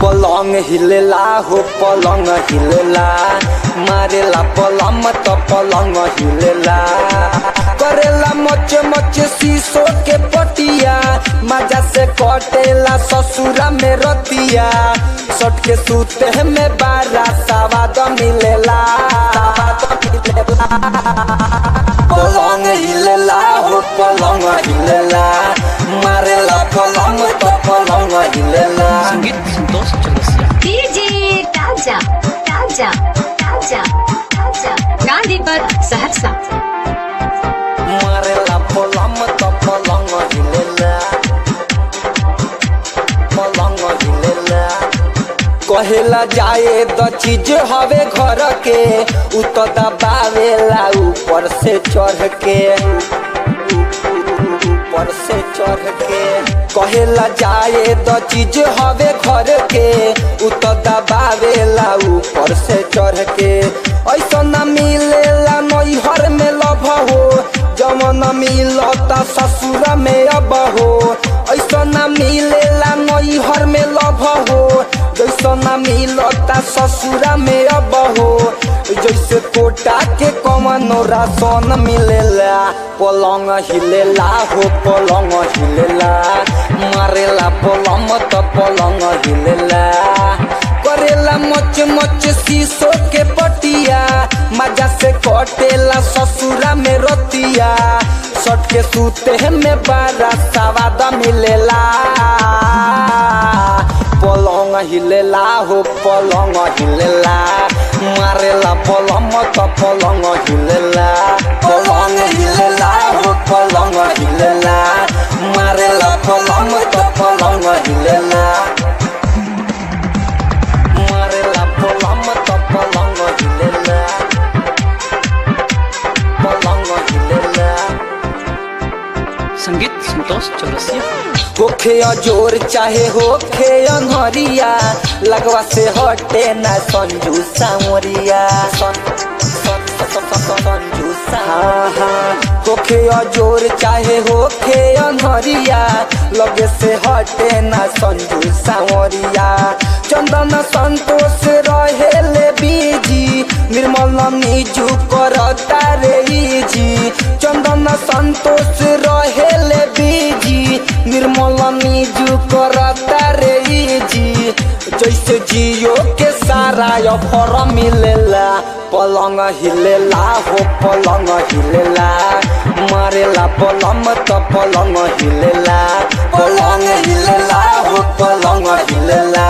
पलंग हिलेला हो पलंग हिलेला, मारेला पलंग तो पलंग हिलेला। करेला मच मच शीशो के पटिया, मजा से कटेला ससुरा में रतिया। सट के सूते में बारा सवाद मिलेला। पलंग हिलेला हो पलंग हिलेला, मारेला पलंग तो पलंग हिलेला। संगीत संतोष चौरसिया। डीजे ताजा ताजा ताजा ताजा गांधी पर सहरसा। मारेला पलंग तो पलंग हिलेला, पलंग हिलेला। कहेला जाए द चीज हवे घर के, उ तो दबावेला ऊपर से चढ़ के, ऊपर से चढ़ के। कहेला जाए द चीज हवे घर के, उ तो दबावेला ऊपर से चढ़ के। ऐसा न मिलेला नैहर में लभ हो, जमन मिलता ससुर में अब हो। ऐसा न मिलेला नैहर में लभ हो, जैसा न मिलता ससुरा में अब हो। जैसे कोटा के कमनो राशन मिलेला। पलंग हिलेला हो पलंग हिलेला, मारेला पलंग तो पलंग हिलेला। करेला मच मच शीशो के पटिया, मजा से कटेला ससुरा में रतिया। सट के सूते में बारा सवाद मिलेला। पलंग हिलेला हो पलंग हिलेला, मारेला पलंग तो पलंग हिलेला। पलंग हिलेला हो पलंग हिलेला, मारेला पलंग तो पलंग हिलेला। मारेला पलंग तो पलंग हिलेला, पलंग हिलेला। संगीत संतोष चौरसिया। होखे अजोर चाहे होखे अनहरिया, लगवा से हटे ना संजू सामरिया। संजू होखे अजोर चाहे होखे अनहरिया, लगे से हटे ना संजू सामरिया। चंदन संतोष रहेले बीजी, निर्मल नीजू करता रे जी। चंदन संतोष रहेले बीजी, निर्मल नीजू करता रे जी। जैसे जियो के सारा ऑफर मिलेला। पलंग हिलेला हो पलंग हिलेला, मारेला पलंग तो पलंग हिलेला। पलंग हिलेला हो पलंग हिलेला,